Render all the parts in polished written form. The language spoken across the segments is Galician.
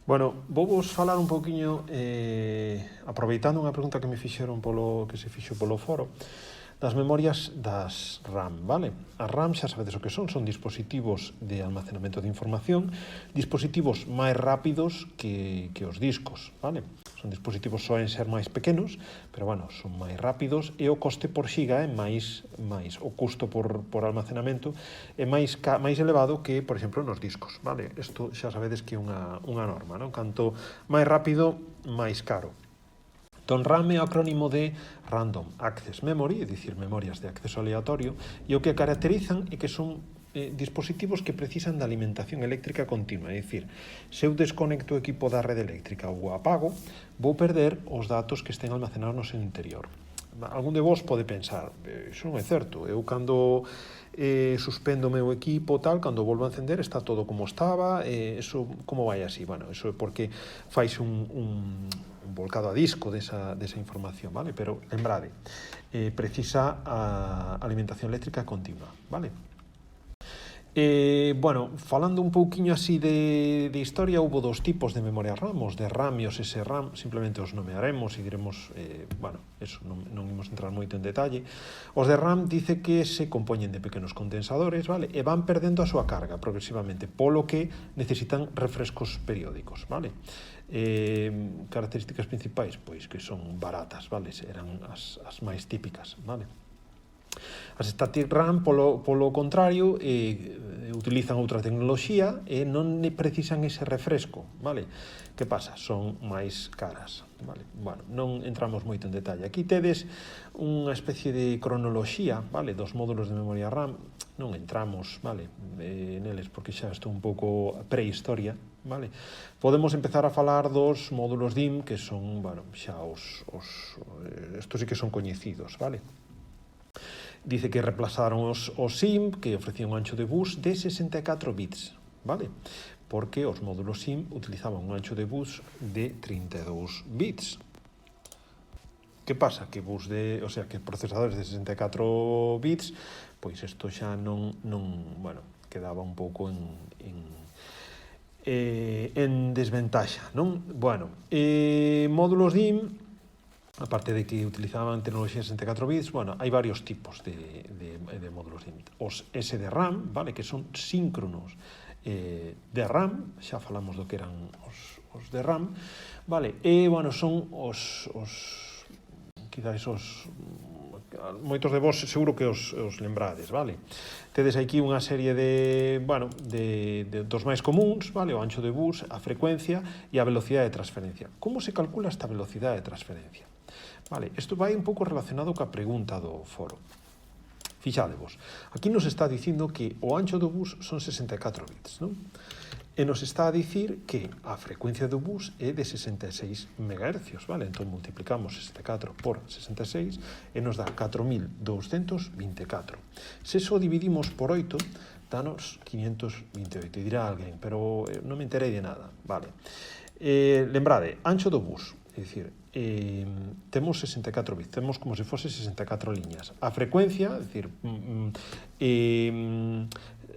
Bueno, vou falar un pouquiño, aproveitando unha pregunta que me fixeron que se fixo polo foro, das memorias das RAM, vale? As RAM xa sabedes o que son dispositivos de almacenamento de información, dispositivos máis rápidos que os discos, vale? Son dispositivos soen ser máis pequenos, pero, bueno, son máis rápidos e o coste por xiga é máis o custo por almacenamento é máis elevado que, por exemplo, nos discos, vale? Isto xa sabedes que é unha norma, non? Canto máis rápido, máis caro. Entón, RAM é o acrónimo de Random Access Memory, é dicir, memorias de acceso aleatorio, e o que caracterizan é que son dispositivos que precisan da alimentación eléctrica continua, é dicir, se eu desconecto o equipo da rede eléctrica ou o apago, vou perder os datos que estén almacenados no seu interior. Algún de vos pode pensar, iso non é certo, eu cando suspendo o meu equipo, tal, cando volvo a encender está todo como estaba, eso como vai así? Bueno, eso é porque fais un volcado a disco desa información, vale? Pero lembrade, precisa a alimentación eléctrica continua, vale? Bueno, falando un pouquiño así de historia, houve dos tipos de memoria RAM, os de RAM e os SRAM, simplemente os nomearemos e diremos, bueno, eso, non imos entrar moito en detalle. Os de RAM dice que se compoñen de pequenos condensadores, vale? E van perdendo a súa carga progresivamente, polo que necesitan refrescos periódicos, vale? Características principais, pois que son baratas, vale? Eran as máis típicas, vale? As static RAM, polo contrario, utilizan outra tecnoloxía e non precisan ese refresco, vale? Que pasa? Son máis caras, vale? Bueno, non entramos moito en detalle. Aquí tedes unha especie de cronoloxía, vale? Dos módulos de memoria RAM, non entramos, vale? Neles, porque xa estou un pouco prehistoria, vale? Podemos empezar a falar dos módulos DIMM, que son, bueno, xa estos sí que son coñecidos, vale? Dice que reemplazaron os SIM, que ofrecían un ancho de bus de 64 bits, vale? Porque os módulos SIM utilizaban un ancho de bus de 32 bits. Que pasa? Que que procesadores de 64 bits, pois isto xa non bueno, quedaba un pouco en desventaxa, non? Bueno, módulos DIMM, aparte de que utilizaban tecnoloxía 64 bits, bueno, hai varios tipos de módulos DIMM. Os SDRAM, vale, que son síncronos de RAM, xa falamos do que eran os de RAM, vale, e, bueno, son quizás moitos de vos seguro que os lembrades, vale? Tedes aquí unha serie dos máis comuns, vale? O ancho de bus, a frecuencia e a velocidade de transferencia. Como se calcula esta velocidade de transferencia? Vale, isto vai un pouco relacionado coa pregunta do foro. Fixadevos, aquí nos está dicindo que o ancho do bus son 64 bits, non? E nos está a dicir que a frecuencia do bus é de 66 MHz, vale? Entón multiplicamos 64 por 66 e nos dá 4224. Se só dividimos por 8, danos 528. E dirá alguén, pero non me enterei de nada, vale? Lembrade, ancho do bus, é dicir, temos 64 bits, temos como se fose 64 liñas. A frecuencia, é dicir,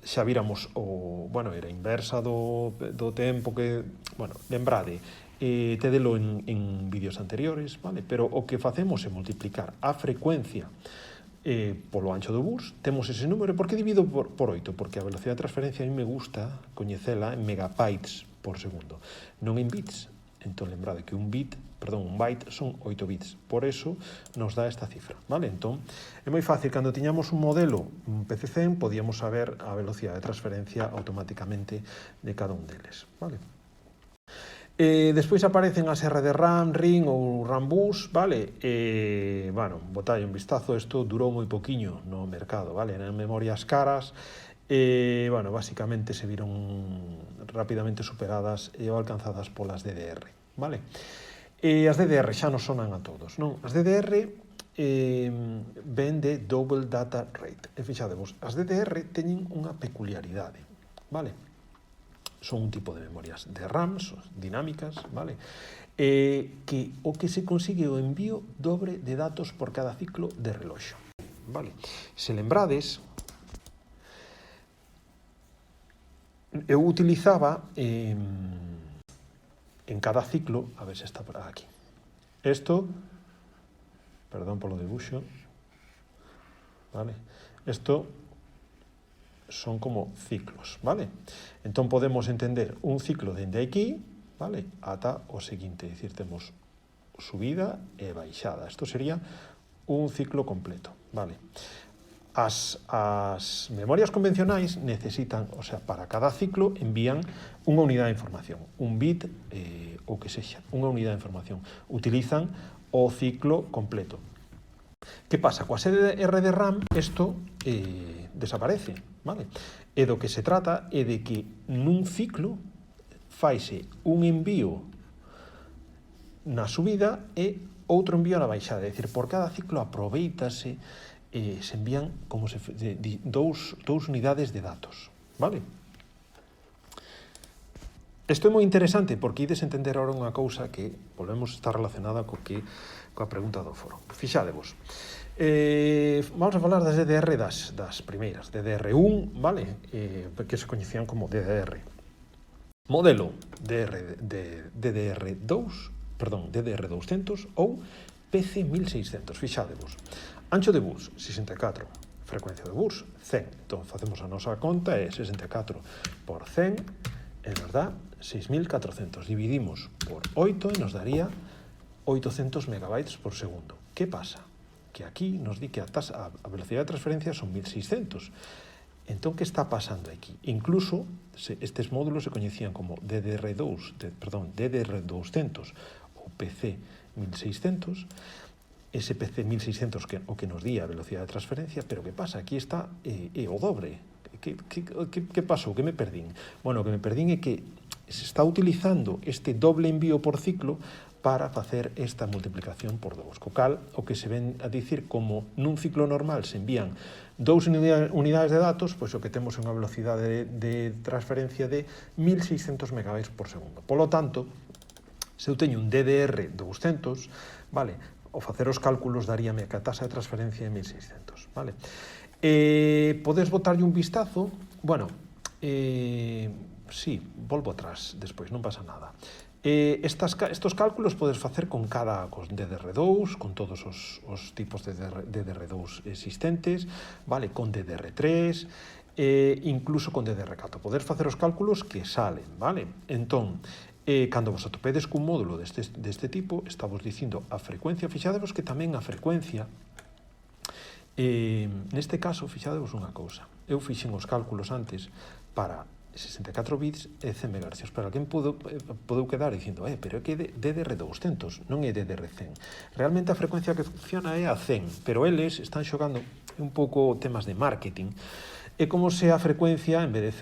xa víramos era inversa do tempo que, bueno, lembrade, tedelo en vídeos anteriores, vale? Pero o que facemos é multiplicar a frecuencia polo ancho do bus, temos ese número. Por que divido por 8? Porque a velocidade de transferencia a mí me gusta coñecela en megabytes por segundo, non en bits. Entón, lembrade que un byte son 8 bits. Por eso nos dá esta cifra, vale? Entón, é moi fácil. Cando tiñamos un modelo, un PC100, podíamos saber a velocidade de transferencia automáticamente de cada un deles, vale? Despois aparecen as RDRAM, RIM ou RAMbus, vale? Bueno, botai un vistazo, isto durou moi poquiño no mercado, vale? Eran memorias caras, bueno, basicamente se viron rapidamente superadas e alcanzadas polas DDR, vale? As DDR xa nos sonan a todos, non? As DDR ven de Double Data Rate. E fixadevos, as DDR teñen unha peculiaridade, vale? Son un tipo de memorias de RAM, dinámicas, vale? Que o que se consigue o envío dobre de datos por cada ciclo de reloxo, vale? Se lembrades, eu utilizaba en cada ciclo, a ver se está por aquí. Isto, perdón polo dibuixo, vale? Isto son como ciclos, vale? Entón podemos entender un ciclo dende aquí, vale, ata o seguinte, é dicir, temos subida e baixada. Isto sería un ciclo completo, vale? As memorias convencionais necesitan, o sea, para cada ciclo envían unha unidade de información, un bit ou que sexa, unha unidade de información. Utilizan o ciclo completo. Que pasa? Coa sede R de RAM isto desaparece, vale? E do que se trata é de que nun ciclo faise un envío na subida e outro envío na baixada, é dicir, por cada ciclo aproveitase se envían como se dous unidades de datos, vale? Isto é moi interesante porque ides entender agora unha cousa que volvemos a estar relacionada coa pregunta do foro. Fixadevos, vamos a falar das DDR das primeiras, DDR1, vale? Que se coñecían como DDR. Modelo DDR200 ou PC1600, fixadevos. Ancho de bus, 64. Frecuencia de bus, 100. Entón, facemos a nosa conta, é 64 por 100, e nos dá 6.400. Dividimos por 8 e nos daría 800 megabytes por segundo. Que pasa? Que aquí nos di que a velocidade de transferencia son 1.600. Entón, que está pasando aquí? Incluso, estes módulos se coñecían como DDR200 ou PC1600, ese PC1600 o que nos di a velocidade de transferencia, pero que pasa? Aquí está o dobre. Que pasou? Que me perdín? Bueno, o que me perdín é que se está utilizando este doble envío por ciclo para facer esta multiplicación por 2. Co cal, o que se ven a dicir como nun ciclo normal se envían 2 unidades de datos, pois o que temos é unha velocidade de transferencia de 1.600 megabytes por segundo. Polo tanto, se eu teño un DDR200, vale, ao facer os cálculos daríame que a taxa de transferencia é 1.600, vale? Podes botarlle un vistazo, bueno, sí, volvo atrás despois, non pasa nada. Estos cálculos podes facer con DDR2, con todos os tipos de DDR2 existentes, vale, con DDR3, incluso con DDR4. Podes facer os cálculos que salen, vale? Entón, cando vos atopedes cun módulo deste tipo, estamos dicindo a frecuencia, fixadevos que tamén a frecuencia, neste caso, fixadevos unha cousa, eu fixen os cálculos antes para 64 bits e 100 MHz, pero alguén podeu quedar dicindo, pero é que é DDR200, non é DDR100. Realmente a frecuencia que funciona é a 100, pero eles están xogando un pouco temas de marketing, é como se a frecuencia, en vez de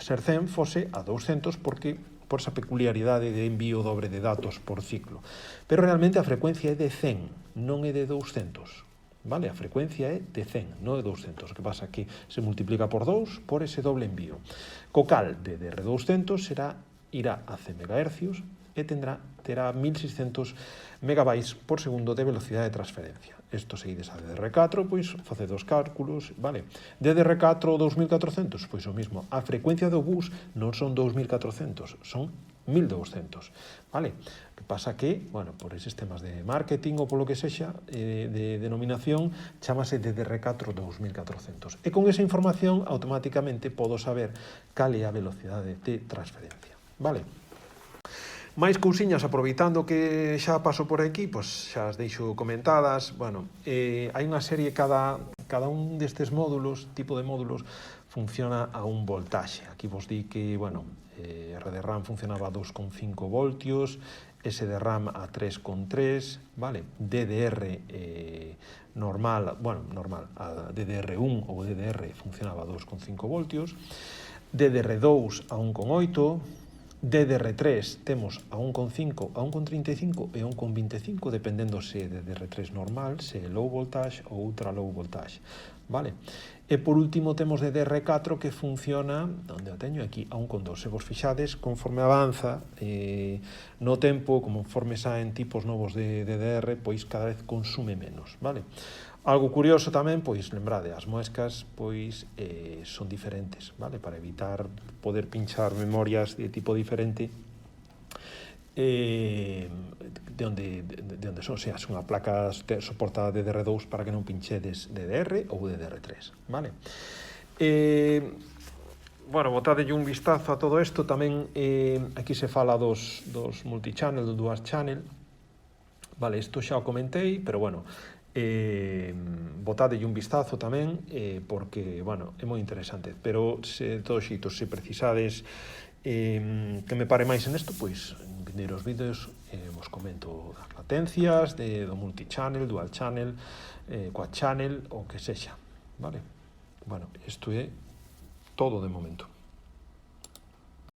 ser 100, fose a 200, porque por esa peculiaridade de envío dobre de datos por ciclo. Pero realmente a frecuencia é de 100, non é de 200. Vale? A frecuencia é de 100, non de 200. O que pasa que se multiplica por 2 por ese doble envío. Co cal, DDR200 irá a 100 MHz e terá 1.600 megabytes por segundo de velocidade de transferencia. Isto seguides a DDR4, pois faced os cálculos, vale? DDR4 2400, pois o mismo. A frecuencia do bus non son 2400, son 1200, vale? Que pasa que, bueno, por eses temas de marketing ou polo que sexa, de denominación, chamase DDR4 2400. E con esa información, automáticamente, podo saber cal é a velocidade de transferencia, vale? máis cousiñas, aproveitando que xa paso por aquí, pois xa as deixo comentadas. Bueno, hai unha serie, cada un destes módulos, tipo de módulos, funciona a un voltaxe. Aquí vos di que, bueno, RDRAM funcionaba a 2,5 voltios, SDRAM a 3,3, vale? DDR normal, a DDR1 ou DDR funcionaba a 2,5 voltios, DDR2 a 1,8, DDR3 temos a 1,5, a 1,35 e a 1,25, dependendo se é DDR3 normal, se é low voltage ou ultra low voltage, vale? E por último temos DDR4 que funciona, onde a teño aquí, a 1,2. Se vos fixades, conforme avanza no tempo, conforme saen tipos novos de DDR, pois cada vez consume menos, vale? Algo curioso tamén, pois, lembrade, as muescas, pois, son diferentes, vale? Para evitar poder pinchar memorias de tipo diferente, de onde son, se unha placa soportada DDR2 para que non pinchedes DDR ou DDR3, vale? Bueno, botadelle un vistazo a todo isto, tamén aquí se fala dos multichannel, do dual channel, vale, isto xa o comentei, pero bueno, botadelle un vistazo tamén, porque, bueno, é moi interesante, pero de todos xeitos, se precisades que me pare máis en isto, pois, en vindeiros vídeos vos comento das latencias, do multichannel, dual channel, quad channel, o que sexa, vale? Bueno, isto é todo de momento.